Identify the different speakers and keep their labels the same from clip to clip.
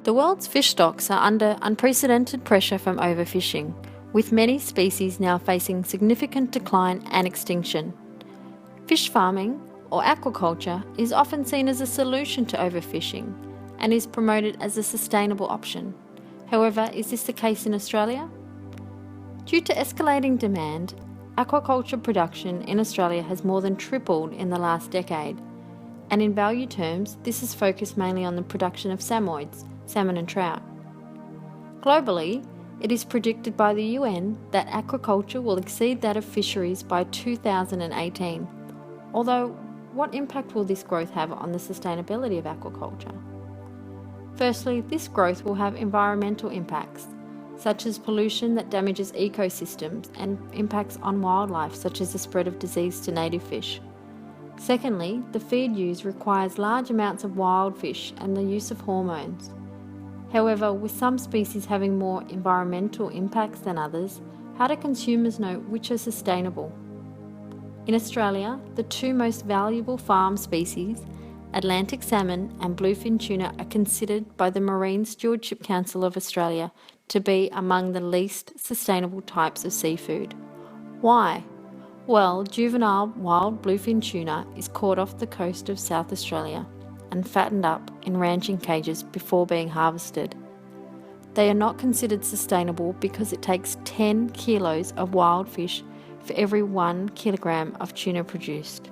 Speaker 1: The world's fish stocks are under unprecedented pressure from overfishing, with many species now facing significant decline and extinction. Fish farming, or aquaculture, is often seen as a solution to overfishing and is promoted as a sustainable option. However, is this the case in Australia? Due to escalating demand, aquaculture production in Australia has more than tripled in the last decade, and in value terms, this is focused mainly on the production of samoids, salmon and trout. Globally, it is predicted by the UN that aquaculture will exceed that of fisheries by 2018. Although, what impact will this growth have on the sustainability of aquaculture? Firstly, this growth will have environmental impacts, such as pollution that damages ecosystems and impacts on wildlife, such as the spread of disease to native fish. Secondly, the feed used requires large amounts of wild fish and the use of hormones. However, with some species having more environmental impacts than others, how do consumers know which are sustainable? In Australia, the two most valuable farm species, Atlantic salmon and bluefin tuna, are considered by the Marine Stewardship Council of Australia to be among the least sustainable types of seafood. Why? Well, juvenile wild bluefin tuna is caught off the coast of South Australia and fattened up in ranching cages before being harvested. They are not considered sustainable because it takes 10 kilos of wild fish for every 1 kilogram of tuna produced.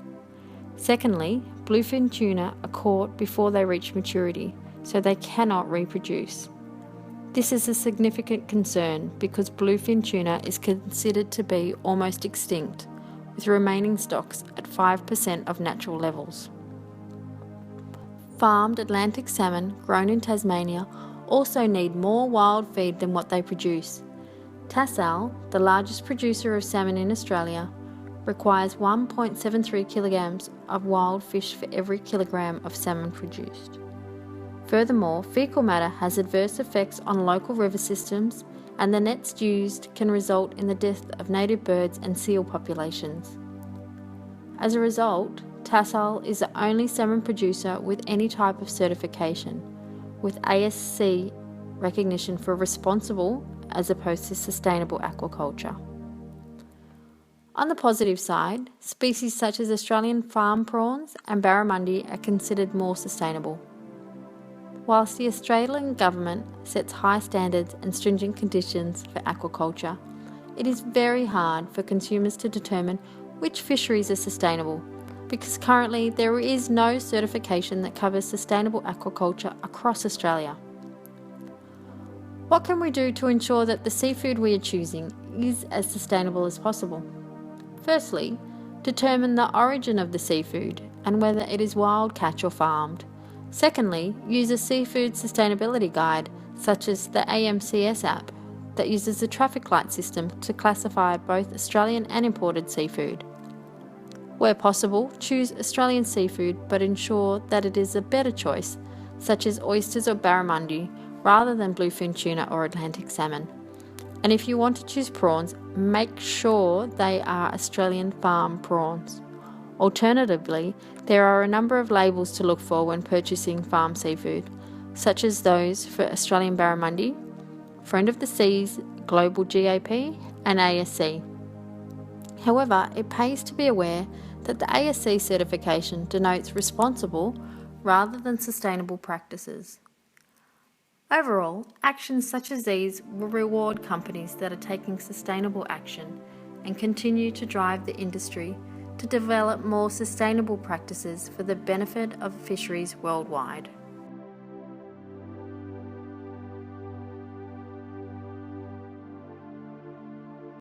Speaker 1: Secondly, bluefin tuna are caught before they reach maturity, so they cannot reproduce. This is a significant concern because bluefin tuna is considered to be almost extinct, with remaining stocks at 5% of natural levels. Farmed Atlantic salmon grown in Tasmania also need more wild feed than what they produce. Tassal, the largest producer of salmon in Australia, requires 1.73 kilograms of wild fish for every kilogram of salmon produced. Furthermore, fecal matter has adverse effects on local river systems, and the nets used can result in the death of native birds and seal populations. As a result, Tassal is the only salmon producer with any type of certification, with ASC recognition for responsible as opposed to sustainable aquaculture. On the positive side, species such as Australian farm prawns and barramundi are considered more sustainable. Whilst the Australian government sets high standards and stringent conditions for aquaculture, it is very hard for consumers to determine which fisheries are sustainable, because currently there is no certification that covers sustainable aquaculture across Australia. What can we do to ensure that the seafood we are choosing is as sustainable as possible? Firstly, determine the origin of the seafood and whether it is wild catch or farmed. Secondly, use a seafood sustainability guide such as the AMCS app that uses a traffic light system to classify both Australian and imported seafood. Where possible, choose Australian seafood but ensure that it is a better choice, such as oysters or barramundi, rather than bluefin tuna or Atlantic salmon. And if you want to choose prawns, make sure they are Australian farm prawns. Alternatively, there are a number of labels to look for when purchasing farm seafood, such as those for Australian barramundi, Friend of the Seas, Global GAP, and ASC. However, it pays to be aware that the ASC certification denotes responsible rather than sustainable practices. Overall, actions such as these will reward companies that are taking sustainable action and continue to drive the industry to develop more sustainable practices for the benefit of fisheries worldwide.